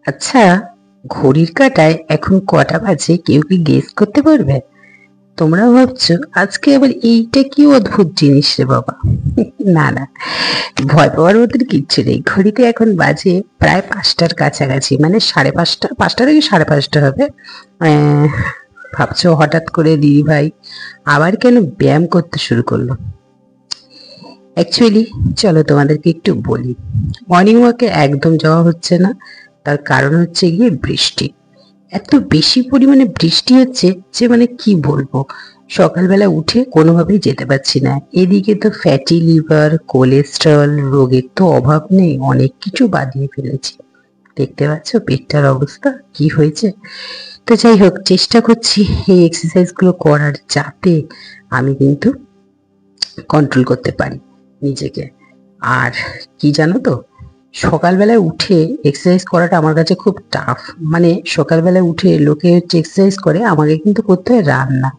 আচ্ছা, ঘড়ির কাঁটায় এখন কটা বাজে কেউ কি গেস করতে পারবে? তোমরা ভাবছো আজকে আবার এইটা কি অদ্ভুত জিনিস রে বাবা। না না, ভয় পাওয়ার মতন কিচ্ছু নেই। ঘড়িতে এখন বাজে প্রায় 5টার কাছাকাছি, মানে 5:30, 5টা থেকে 5:30 হবে। আহ, ভাবছো হঠাৎ করে দিদি ভাই আবার কেন ব্যায়াম করতে শুরু করলো? অ্যাকচুয়ালি চলো তোমাদেরকে একটু বলি, মর্নিং ওয়াকে একদম যাওয়া হচ্ছে না। তার কারণ হচ্ছে গিয়ে বৃষ্টি। এত বেশি পরিমাণে বৃষ্টি হচ্ছে যে মানে কি বলবো, সকালবেলা উঠে কোনোভাবেই যেতে পারছি না। এদিকে তো ফ্যাটি লিভার, কোলেস্ট্রল রোগের তো অভাব নেই, অনেক কিছু বাদিয়ে ফেলেছি। দেখতে পাচ্ছ পেটটার অবস্থা কি হয়েছে। তো যাই হোক, চেষ্টা করছি এই এক্সারসাইজ গুলো করার, যাতে আমি কিন্তু কন্ট্রোল করতে পারি নিজেকে। আর কি জানো তো, সকালবেলায় উঠে এক্সারসাইজ করাটা আমার কাছে খুব টাফ। মানে সকালবেলায় উঠে লোকে হচ্ছে এক্সারসাইজ করে, আমাকে কিন্তু করতে হয় রান্না।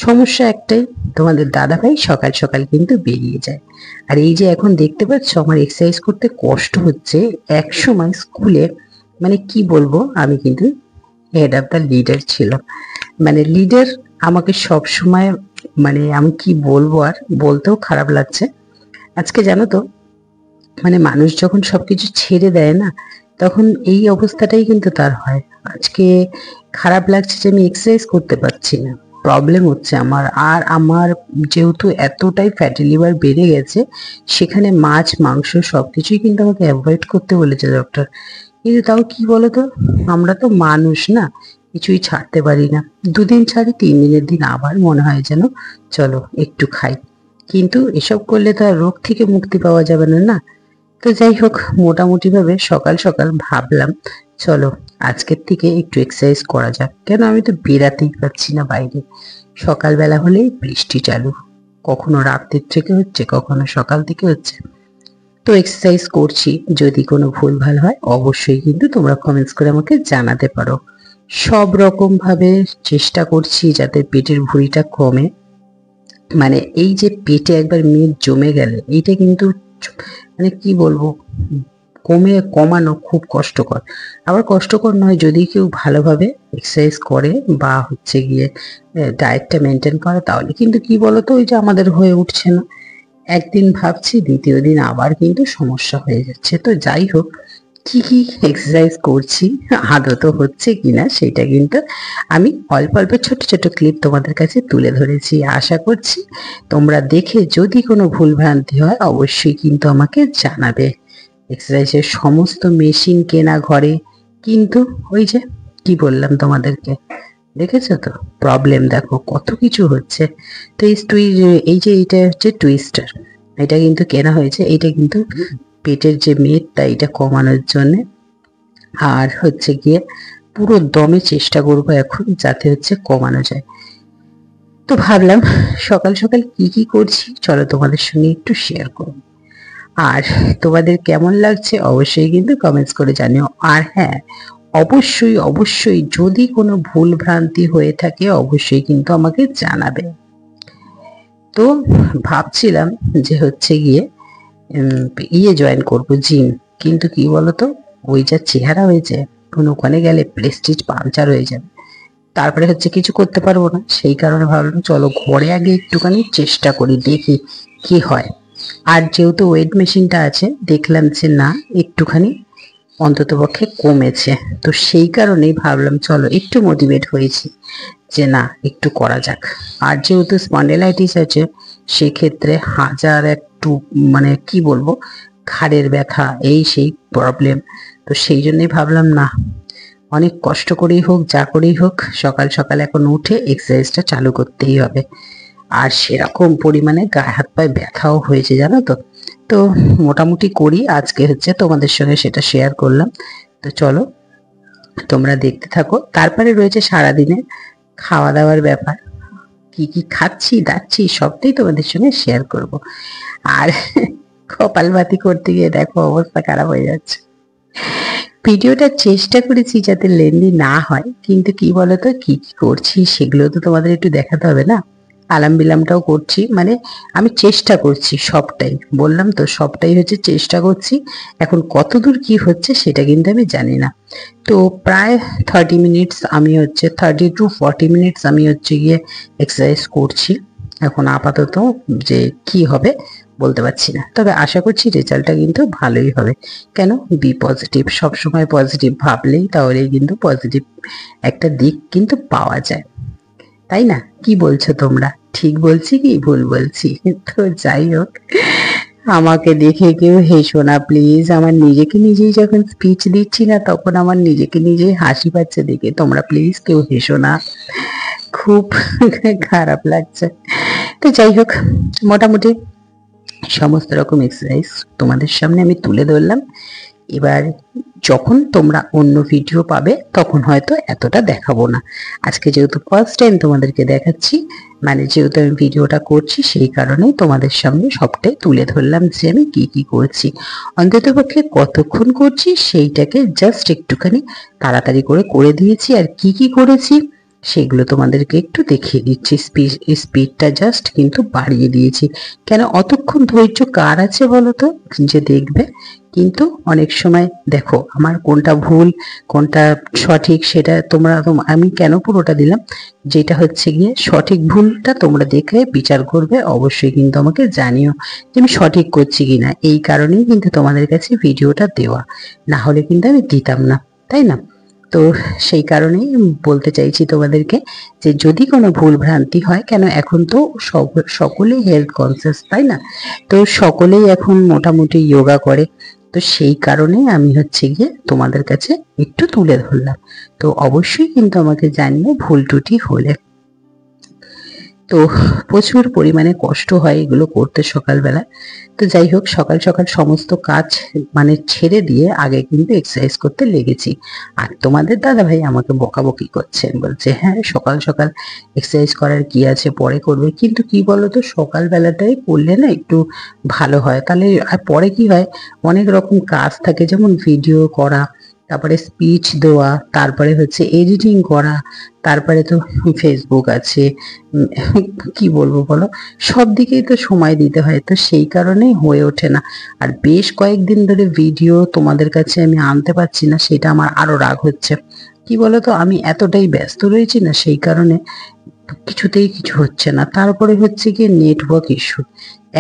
সমস্যা একটাই, তোমাদের দাদা ভাই সকাল সকাল কিন্তু বেরিয়ে যায়। আর এই যে এখন দেখতে পাচ্ছ আমার এক্সারসাইজ করতে কষ্ট হচ্ছে। এক সময় স্কুলে মানে কি বলবো, আমি কিন্তু হেড অফ দ্য লিডার ছিলাম। মানে লিডার আমাকে সব সময়, মানে আমি কি বলবো, আর বলতেও খারাপ লাগছে আজকে, জানো তো। মানে মানুষ যখন সবকিছু ছেড়ে দেয় না, তখন এই অবস্থাটাই কিন্তু তার হয়। আজকে খারাপ লাগছে যে আমি এক্সারসাইজ করতে পারছি না, প্রবলেম হচ্ছে আমার। আর আমার যেহেতু এতটাই ফ্যাটি লিভার বেড়ে গেছে, সেখানে মাছ মাংস সবকিছুই কিন্তু আমাকে অ্যাভয়েড করতে বলেছে ডক্টর। কিন্তু তাও কি বলতো, আমরা তো মানুষ না, কিছুই ছাড়তে পারি না। 2 দিন ছাড়ি, 3 দিনের দিন আবার মনে হয় যেন চলো একটু খাই। কিন্তু এসব করলে তো আর রোগ থেকে মুক্তি পাওয়া যাবে না, না। তো যাই হোক, মোটামুটি ভাবে সকাল সকাল ভাবলাম চলো আজকের থেকে একটু এক্সারসাইজ করা যাক। কেন, আমি তো বেরাতেই পারছি না বাইরে। সকালবেলা হলেই বৃষ্টি চালু, কখনো রাত্রির থেকে হচ্ছে, কখনো সকাল থেকে হচ্ছে। তো এক্সারসাইজ করছি, যদি কোনো ভুলভাল হয় অবশ্যই কিন্তু তোমরা কমেন্টস করে আমাকে জানাতে পারো। সব রকম ভাবে চেষ্টা করছি যাতে পেটের ভুঁড়িটা কমে। মানে এই যে পেটে একবার মেদ জমে গেলে এইটা কিন্তু মানে কি বলবো, কমানো খুব কষ্টকর। আবার কষ্টকর নয় যদি কেউ ভালোভাবে এক্সারসাইজ করে বা হচ্ছে গিয়ে ডায়েটটা মেনটেন করে, তাহলে কিন্তু কি বলতো, ওই যে আমাদের হয়ে উঠছে না। একদিন ভাবছি, দ্বিতীয় দিন আবার কিন্তু সমস্যা হয়ে যাচ্ছে। তো যাই হোক, কি কি এক্সারসাইজ করছি আদত হচ্ছে কিনা সেটা কিন্তু আমি অল্প অল্প ছোট ছোট ক্লিপ তোমাদের কাছে তুলে ধরেছি। আশা করছি তোমরা দেখে যদি কোনো ভুল ভ্রান্তি হয় অবশ্যই কিন্তু আমাকে জানাবে। এক্সারসাইজের সমস্ত মেশিন কেনা ঘরে, কিন্তু ওই যে কি বললাম তোমাদেরকে, দেখেছো তো প্রবলেম, দেখো কত কিছু হচ্ছে। তো এই যে এটা হচ্ছে টুইস্টার, এটা কিন্তু কেনা হয়েছে। এটা কিন্তু পেটের যে মেদটা এটা কমানোর জন্য। আর হচ্ছে গিয়ে পুরো দমে চেষ্টা করবো এখন যাতে হচ্ছে কমানো যায়। তো ভাবলাম সকাল সকাল কি কি করছি চলো তোমাদের সঙ্গে একটু শেয়ার করব। আর তোমাদের কেমন লাগছে অবশ্যই কিন্তু কমেন্টস করে জানিও। আর হ্যাঁ, অবশ্যই অবশ্যই যদি কোনো ভুল ভ্রান্তি হয়ে থাকে অবশ্যই কিন্তু আমাকে জানাবে। তো ভাবছিলাম যে হচ্ছে গিয়ে জয়েন করব, জিম। কিন্তু কি বলতো, ওই যা চেহারা হয়েছে, এখন ওখানে গেলে প্রেস্টিজ পাংচার হয়ে যাবে, তারপরে হচ্ছে কিছু করতে পারবো না। সেই কারণে ভাবলাম চলো ঘরে আগে একটুখানি চেষ্টা করি, দেখি কি হয়। আর যেহেতু ওয়েট মেশিনটা আছে, দেখলাম যে না একটুখানি অন্ততপক্ষে কমেছে। তো সেই কারণেই ভাবলাম চলো একটু মোটিভেট হয়েছি যে না একটু করা যাক। আর যেহেতু স্পন্ডেলাইটিস আছে, সেক্ষেত্রে হাজার একটু মানে কি বলবো, ঘাড়ের ব্যথা এই সেই প্রবলেম। তো সেই জন্যই ভাবলাম না, অনেক কষ্ট করেই হোক যা করেই হোক সকাল সকাল এখন উঠে এক্সারসাইজটা চালু করতেই হবে। আর সেরকম পরিমাণে গায়ে হাত পায়ে ব্যথাও হয়েছে জানো তো। তো মোটামুটি করি, আজকে হচ্ছে তোমাদের সঙ্গে সেটা শেয়ার করলাম। তো চলো তোমরা দেখতে থাকো। তারপরে রয়েছে সারাদিনে খাওয়া দাওয়ার ব্যাপার, কি কি খাচ্ছি দাচ্ছি সবটাই তোমাদের সঙ্গে শেয়ার করব। আর কপালভাতি করতে গিয়ে দেখো অবস্থা খারাপ হয়ে যাচ্ছে। ভিডিওটা চেষ্টা করেছি যাতে লেন্দি না হয়, কিন্তু কি বলতো, কি কি করছি সেগুলো তো তোমাদের একটু দেখাতে হবে না। আলাম বিলামটাও করছি, মানে আমি চেষ্টা করছি সবটাই, বললাম তো সবটাই হচ্ছে চেষ্টা করছি। এখন কতদূর কি হচ্ছে সেটা কিন্তু আমি জানি না। তো প্রায় 30 মিনিটস আমি হচ্ছে 30 to 40 মিনিটস আমি হচ্ছে গিয়ে এক্সারসাইজ করছি। এখন আপাতত যে কি হবে বলতে পারছি না, তবে আশা করছি রেজাল্টটা কিন্তু ভালোই হবে। কেন, বি পজিটিভ, সবসময় পজিটিভ ভাবলেই তাহলে কিন্তু পজিটিভ একটা দিক কিন্তু পাওয়া যায়, তাই না? কি বলছো তোমরা, ঠিক বলছি কি ভুল বলছি? তো যাই হোক, আমাকে দেখে কেউ হেসো না প্লিজ। আমার নিজেকে নিজেই যখন স্পিচ দিচ্ছি না তখন আমার নিজেকে নিজেই হাসি পাচ্ছে দেখে, তোমরা প্লিজ কেউ হেসো না, খুব খারাপ লাগছে। তো যাই হোক, মোটামুটি সমস্ত রকম এক্সারসাইজ তোমাদের সামনে আমি তুলে ধরলাম। এবার যখন তোমরা অন্য ভিডিও পাবে তখন হয়তো এতটা দেখাবো না। আজকে যেহেতু ফার্স্ট টাইম তোমাদেরকে দেখাচ্ছি, মানে যেহেতু আমি ভিডিওটা করছি সেই কারণেই তোমাদের সামনে সবটাই তুলে ধরলাম যে আমি কি কি করছি, অন্ততপক্ষে কতক্ষণ করছি সেইটাকে জাস্ট একটুখানি তাড়াতাড়ি করে করে দিয়েছি। আর কি কি করেছি সেগুলো তোমাদেরকে একটু দেখিয়ে দিচ্ছি। স্পিডটা জাস্ট কিন্তু বাড়িয়ে দিয়েছি। কেন, অতক্ষণ ধৈর্য কার আছে বলো তো যে দেখবে? কিন্তু অনেক সময় দেখো আমার কোনটা ভুল কোনটা সঠিক সেটা আমি কেন পুরোটা দিলাম, যেটা হচ্ছে গিয়ে সঠিক ভুলটা তোমরা দেখে বিচার করবে, অবশ্যই কিন্তু আমাকে জানিও যে আমি সঠিক করছি কিনা। এই কারণেই কিন্তু তোমাদের কাছে ভিডিওটা দেওয়া, না হলে কিন্তু আমি দিতাম না, তাই না? তো সেই কারণেই বলতে চাইছি তোমাদেরকে যে যদি কোনো ভুল ভ্রান্তি হয়, কেন এখন তো সকলেই হেলথ কনসিয়াস, তাই না? তো সকলেই এখন মোটামুটি যোগা করে, তো সেই কারণে আমি হচ্ছে গিয়ে তোমাদের কাছে একটু তুলে ধরলাম। তো অবশ্যই কিন্তু আমাকে জানিও ভুল ত্রুটি হলে। তো প্রচুর পরিমাণে কষ্ট হয় এগুলো করতে সকালবেলা। তো যাই হোক, সকাল সকাল সমস্ত কাজ মানে ছেড়ে দিয়ে আগে কিন্তু এক্সারসাইজ করতে লেগেছি। আর তোমাদের দাদা ভাই আমাকে বকাবকি করছেন, বলছে হ্যাঁ সকাল সকাল এক্সারসাইজ করার কি আছে, পরে করবে। কিন্তু কি বলতো, সকালবেলাটাই করলে না একটু ভালো হয়, তাহলে আর পরে কি হয়, অনেক রকম কাজ থাকে, যেমন ভিডিও করা, তারপরে স্পিচ দেওয়া, তারপরে হচ্ছে এডিটিং করা, তারপরে তো ফেসবুক আছে, কি বলবো বলো, সব দিকেই তো সময় দিতে হয়, তো সেই কারণেই হয়ে ওঠে না। আর বেশ কয়েকদিন ধরে ভিডিও তোমাদের কাছে আমি আনতে পারছি না, সেটা আমার আরো রাগ হচ্ছে। কি বলতো, আমি এতটাই ব্যস্ত রয়েছি না, সেই কারণে কিছুতেই কিছু হচ্ছে না। তারপরে হচ্ছে কি নেটওয়ার্ক ইস্যু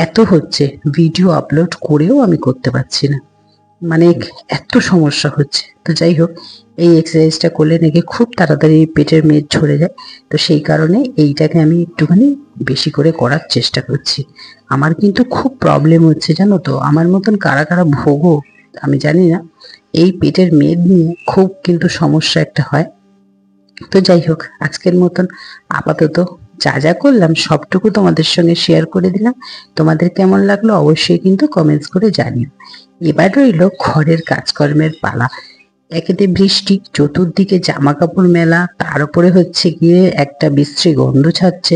এত হচ্ছে, ভিডিও আপলোড করেও আমি করতে পারছি না, মানে এত সমস্যা হচ্ছে। তো যাই হোক, এই এক্সারসাইজটা করলে নাকি খুব তাড়াতাড়ি পেটের মেদ ঝরে যায়, তো সেই কারণে এইটাকে আমি একটুখানি বেশি করে করার চেষ্টা করছি। আমার কিন্তু খুব প্রবলেম হচ্ছে জানো তো, আমার মতন কারা কারা ভোগো আমি জানি না, এই পেটের মেদ নিয়ে খুব কিন্তু সমস্যা একটা হয়। তো যাই হোক, আজকের মতন আপাতত যা যা করলাম সবটুকু তোমাদের সঙ্গে শেয়ার করে দিলাম। তোমাদের কেমন লাগলো অবশ্যই কিন্তু কমেন্টস করে জানিও। এবার রইল ঘরের কাজকর্মের পালা। একেতে বৃষ্টি, চতুর্দিকে জামা কাপড় মেলা, তার উপরে হচ্ছে গিয়ে একটা বিশ্রী গন্ধ ছাড়ছে।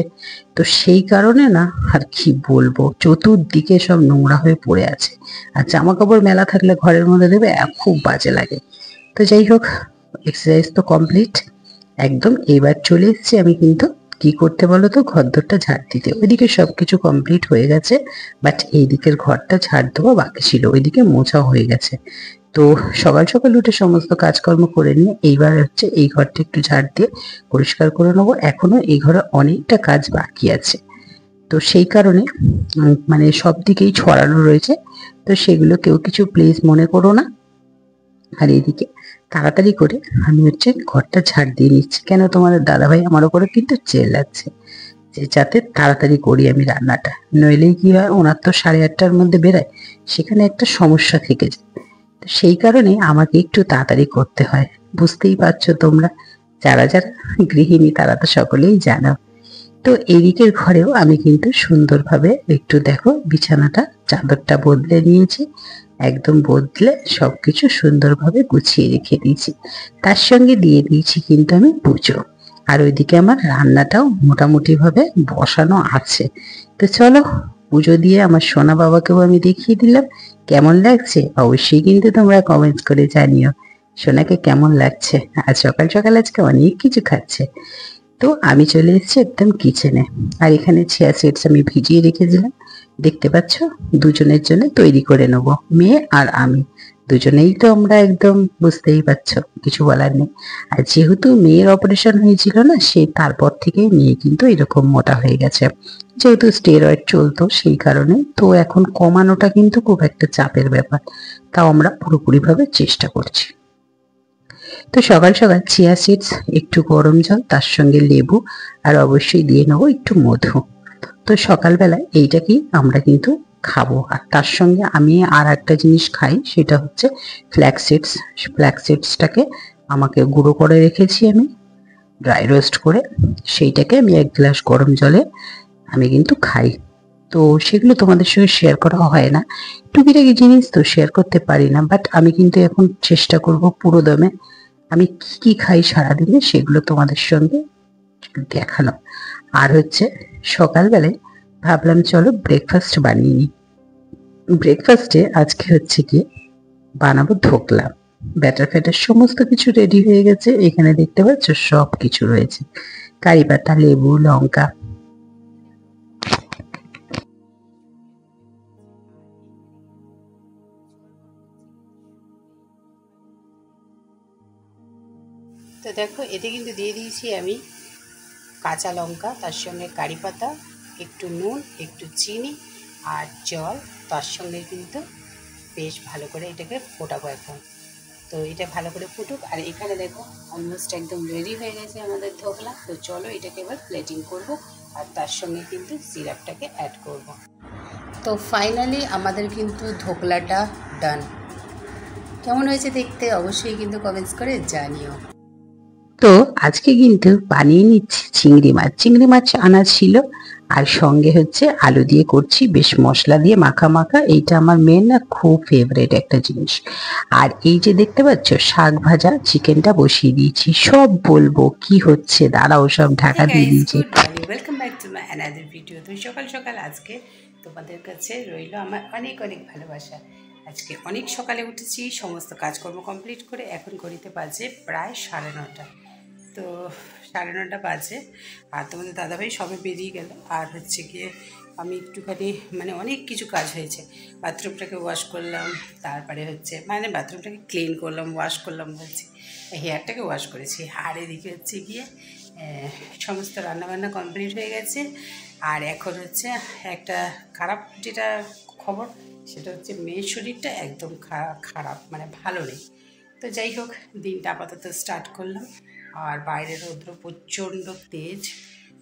তো সেই কারণে না আর কি বলবো, চতুর্দিকে সব নোংরা হয়ে পড়ে আছে। আর জামা কাপড় মেলা থাকলে ঘরের মধ্যে দেবে খুব বাজে লাগে। তো যাই হোক, এক্সারসাইজ তো কমপ্লিট একদম। এইবার চলে এসেছি আমি কিন্তু কি করতে বলো তো, ঘরদোরটা ঝাড় দিতে। ওইদিকে সবকিছু কমপ্লিট হয়ে গেছে, বাট এই দিকের ঘরটা ঝাড় দেওয়া বাকি ছিল, ওইদিকে মোছা হয়ে গেছে। তো সকাল সকাল উঠে সমস্ত কাজকর্ম করে নিয়ে এইবার হচ্ছে এই ঘরটা একটু ঝাড় দিয়ে পরিষ্কার করে নেবো। এখনো এই ঘরে অনেকটা কাজ বাকি আছে, তো সেই কারণে মানে সব দিকেই ছড়ানো রয়েছে, তো সেগুলো কেউ কিছু প্লিজ মনে করো না। আর এইদিকে তাড়াতাড়ি করে আমি হচ্ছে ঘরটা ঝাড় দিয়ে নিচ্ছি। কেন, তোমাদের দাদাভাই আমার উপরে কিন্তু চেল্লাচ্ছে যে যাতে তাড়াতাড়ি করি আমি রান্নাটা, নইলেই কি হয়, ওনার তো 8:30টার মধ্যে বেরায়, সেখানে একটা সমস্যা থেকে যায়। তো সেই কারণে আমাকে একটু তাড়াতাড়ি করতে হয়, বুঝতেই পারছো তোমরা, যারা যারা গৃহিণী তারা তো সকলেই জানো। তো এদিকের ঘরেও আমি কিন্তু সুন্দরভাবে একটু দেখো বিছানাটা চাদরটা বদলে নিয়েছি, একদম বদলে সবকিছু সুন্দরভাবে গুছিয়ে রেখে দিয়েছি। তার সঙ্গে দিয়ে দিয়েছি কিন্তু আমি পুজো। আর ওইদিকে আমার রান্নাটাও মোটামুটি ভাবে বসানো আছে। তো চলো, পুজো দিয়ে আমার সোনা বাবাকেও আমি দেখিয়ে দিলাম। কেমন লাগছে অবশ্যই কিন্তু তোমরা কমেন্টস করে জানিও, সোনাকে কেমন লাগছে। আর সকাল সকাল আজকে অনেক কিছু খাচ্ছে। তো আমি চলে এসেছি একদম কিচেনে। আর এখানে চিয়া সিডস আমি ভিজিয়ে রেখেছিলাম, দেখতে পাচ্ছ, দুজনের জন্য তৈরি করে নেব, মেয়ে আর আমি দুজনেই তো আমরা একদম, বুঝতেই পারছো, কিছু বলার নেই। আর যেহেতু মেয়ের অপারেশন হয়েছিল না, সেই তারপর থেকে মেয়ে কিন্তু এরকম মোটা হয়ে গেছে, যেহেতু স্টেরয়েড চলতো সেই কারণে। তো এখন কমানোটা কিন্তু খুব একটা চাপের ব্যাপার, তাও আমরা পুরোপুরিভাবে চেষ্টা করছি। তো সকাল সকাল চিয়া সিডস, একটু গরম জল, তার সঙ্গে লেবু, আর অবশ্যই দিয়ে নেবো একটু মধু। তো সকালবেলা এইটাকেই আমরা কিন্তু খাবো। আর তার সঙ্গে আমি আর একটা জিনিস খাই, সেটা হচ্ছে ফ্ল্যাক্স সিডস। ফ্ল্যাক্স সিডসটাকে আমাকে গুঁড়ো করে রেখেছি আমি, ড্রাই রোস্ট করে, সেইটাকে আমি 1 গ্লাস গরম জলে আমি কিন্তু খাই। তো সেগুলো তোমাদের সঙ্গে শেয়ার করা হয় না, টুকিটাকি জিনিস তো শেয়ার করতে পারি না, বাট আমি কিন্তু এখন চেষ্টা করব পুরো দমে আমি কি কি খাই সারাদিনে সেগুলো তোমাদের সঙ্গে দেখানো। আর হচ্ছে সকালবেলায় ভাবলাম চলো ব্রেকফাস্ট বানিয়ে নিই। ব্রেকফাস্টে আজকে হচ্ছে কি বানাবো ধোকলা। ব্যাটার ফ্যাটার সমস্ত কিছু রেডি হয়ে গেছে, এখানে দেখতে পাচ্ছ সব কিছু রয়েছে, কারি পাতা, লেবু, লঙ্কা। তো দেখো, এতে কিন্তু দিয়ে দিয়েছি আমি কাঁচা লঙ্কা, তার সঙ্গে কারি পাতা, একটু নুন, একটু চিনি আর জল, তার সঙ্গে কিন্তু বেশ ভালো করে এটাকে ফোটাবো এখন। তো এটা ভালো করে ফুটুক। আর এখানে দেখো অলমোস্ট একদম রেডি হয়ে গেছে আমাদের ধোকলা। তো চলো এটাকে এবার প্লেটিং করব, আর তার সঙ্গে কিন্তু সিরাপটাকে অ্যাড করব। তো ফাইনালি আমাদের কিন্তু ধোকলাটা ডান। কেমন হয়েছে দেখতে অবশ্যই কিন্তু কমেন্টস করে জানিও। তো আজকে কিন্তু বানিয়ে নিচ্ছি চিংড়ি মাছ। চিংড়ি মাছ আনা ছিল, আর সঙ্গে হচ্ছে আলু দিয়ে করছি, বেশ মশলা দিয়ে মাখা মাখা। এইটা আমার মেয়ের না খুব ফেভারিট একটা জিনিস। আর এই যে দেখতে পাচ্ছ শাক ভাজা, চিকেনটা বসিয়ে দিয়েছি। সব বলবো কি হচ্ছে, দাঁড়াও, সব ঢাকা দিয়ে দিয়েছি। Good morning, welcome back to my another video. তো সকাল সকাল আজকে তোমাদের কাছে রইল আমার অনেক অনেক ভালোবাসা। আজকে অনেক সকালে উঠেছি, সমস্ত কাজকর্ম কমপ্লিট করে এখন ঘড়িতে বাজে প্রায় 9:30। তো 9:30 বাজে, আর তোমাদের দাদাভাই সবে বেরিয়ে গেল। আর হচ্ছে গিয়ে আমি একটুখানি মানে অনেক কিছু কাজ হয়েছে। বাথরুমটাকে ওয়াশ করলাম, তারপরে হচ্ছে মানে বাথরুমটাকে ক্লিন করলাম, ওয়াশ করলাম বলছি, হেয়ারটাকে ওয়াশ করেছি। আর এদিকে হচ্ছে গিয়ে সমস্ত রান্নাবান্না কমপ্লিট হয়ে গেছে। আর এখন হচ্ছে একটা খারাপ যেটা খবর, সেটা হচ্ছে মেয়ের শরীরটা একদম খারাপ, মানে ভালো নেই। তো যাই হোক, দিনটা আপাতত স্টার্ট করলাম। আর বাইরের রৌদ্র প্রচণ্ড তেজ।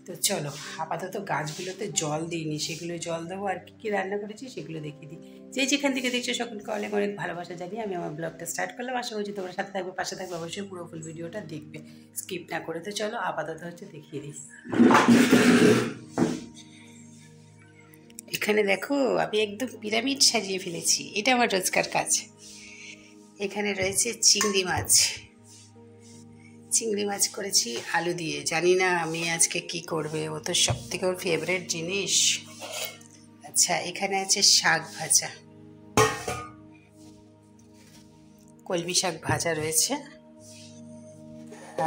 তো চলো আপাতত গাছগুলোতে জল দিইনি, সেগুলো জল দেবো। আর কী কী রান্না করেছি সেগুলো দেখিয়ে দিই। যে যেখান থেকে দেখছো সকলকে অনেক অনেক ভালোবাসা জানিয়ে আমি আমার ব্লগটা স্টার্ট করলাম। আশা করছি তোমার সাথে থাকবে, পাশে থাকবে, অবশ্যই পুরো ফুল ভিডিওটা দেখবে, স্কিপ না করে। তো চলো আপাতত হচ্ছে দেখিয়ে দিই। এখানে দেখো আমি একদম পিরামিড সাজিয়ে ফেলেছি, এটা আমার রোজকার কাজ। এখানে রয়েছে চিংড়ি মাছ। চিংড়ি মাছ করেছি আলু দিয়ে। জানি না আমি আজকে কি করবে, ও তো সব থেকে ওর ফেভারিট জিনিস। আচ্ছা, এখানে আছে শাক ভাজা, কলমি শাক ভাজা রয়েছে।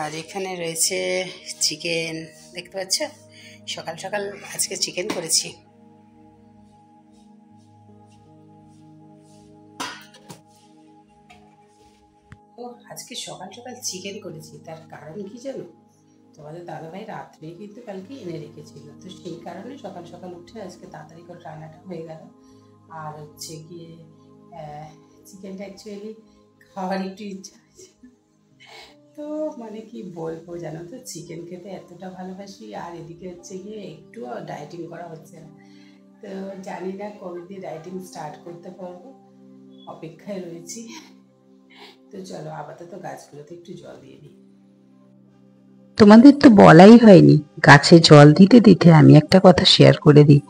আর এখানে রয়েছে চিকেন, দেখতে পাচ্ছ, সকাল সকাল আজকে চিকেন করেছি। তো আজকে সকাল সকাল চিকেন করেছি, তার কারণ কি জানো? তোমাদের দাদাভাই রাত্রেই কিন্তু কালকে এনে রেখেছিল, তো সেই কারণে সকাল সকাল উঠে আজকে তাড়াতাড়ি করে রান্নাটা হয়ে গেল। আর হচ্ছে গিয়ে চিকেনটা অ্যাকচুয়ালি খাওয়ার একটু ইচ্ছা হয়েছে। তো মানে কি বলবো জানো তো, চিকেন খেতে এতটা ভালোবাসি। আর এদিকে হচ্ছে গিয়ে একটু ডায়েটিং করা হচ্ছে না। তো জানি না কবে দিয়ে ডায়েটিং স্টার্ট করতে পারবো, অপেক্ষায় রয়েছি। তো চলো আপাতত গাছগুলোতে একটু জল দিয়ে দিই। তোমাদের তো বলাই হয়নি, গাছে জল দিতে দিতে আমি একটা কথা শেয়ার করে দিই।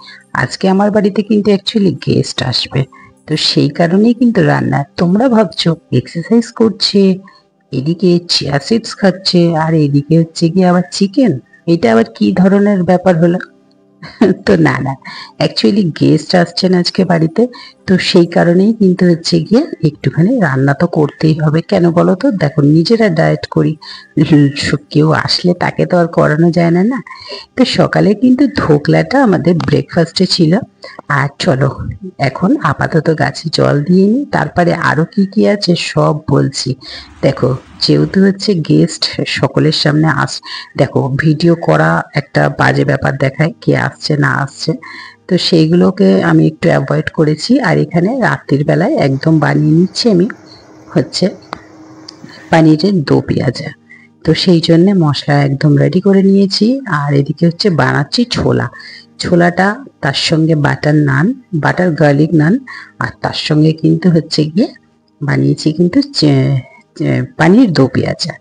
আজকে আমার বাড়িতে কিন্তু অ্যাকচুয়ালি গেস্ট আসবে, তো সেই কারণেই কিন্তু রান্না। তোমরা ভাবছো এক্সারসাইজ করছে, এদিকে চিয়া সিডস খাচ্ছে, আর এদিকে হচ্ছে গিয়ে আবার চিকেন, এটা আবার কি ধরনের ব্যাপার হলো? তো না না, অ্যাকচুয়ালি গেস্ট আসছেন আজকে বাড়িতে, তো সেই কারণেই কিন্তু হচ্ছে গিয়ে একটুখানি রান্না তো করতেই হবে। কেন বলো তো, দেখো নিজেরা ডায়েট করি, কেউ আসলে তাকে তো আর করানো যায় না না। তো সকালে কিন্তু ধোকলাটা আমাদের ব্রেকফাস্টে ছিল। আর চলো এখন আপাতত গাছে জল দিয়ে নিই, তারপরে আরো কি কি আছে সব বলছি। দেখো যেহেতু হচ্ছে গেস্ট সকলের সামনে দেখো ভিডিও করা একটা বাজে ব্যাপার দেখায়, কে আসছে না আসছে, তো সেইগুলোকে আমি একটু অ্যাভয়েড করেছি। আর এখানে রাত্রির বেলায় একদম বানিয়ে নিচ্ছি আমি হচ্ছে পানিরের দো পেঁয়াজা। তো সেই জন্য মশলা একদম রেডি করে নিয়েছি। আর এদিকে হচ্ছে বানাচ্ছি ছোলা। ছোলাটা তার সঙ্গে বাটার নান, বাটার গার্লিক নান, আর তার সঙ্গে কিন্তু হচ্ছে গিয়ে বানিয়েছি কিন্তু পানির দো পেঁয়াজা।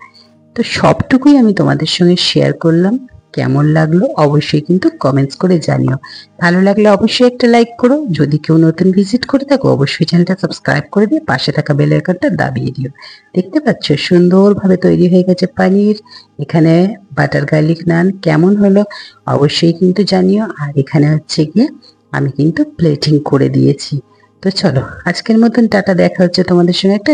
তো সবটুকুই আমি তোমাদের সঙ্গে শেয়ার করলাম। কেমন লাগলো অবশ্যই কিন্তু কমেন্টস করে জানিও। ভালো লাগলে অবশ্যই একটা লাইক করো। যদি কেউ নতুন ভিজিট করে থাকো অবশ্যই চ্যানেলটা সাবস্ক্রাইব করে দিয়ে পাশে থাকা বেল আইকনটা দাবিয়ে দিও। দেখতে পাচ্ছ সুন্দরভাবে তৈরি হয়ে গেছে পানির। এখানে বাটার গার্লিক নান কেমন হলো অবশ্যই কিন্তু জানিও। আর এখানে হচ্ছে গিয়ে আমি কিন্তু প্লেটিং করে দিয়েছি। তো চলো আজকের মতন টাটা, দেখা হচ্ছে তোমাদের সঙ্গে একটা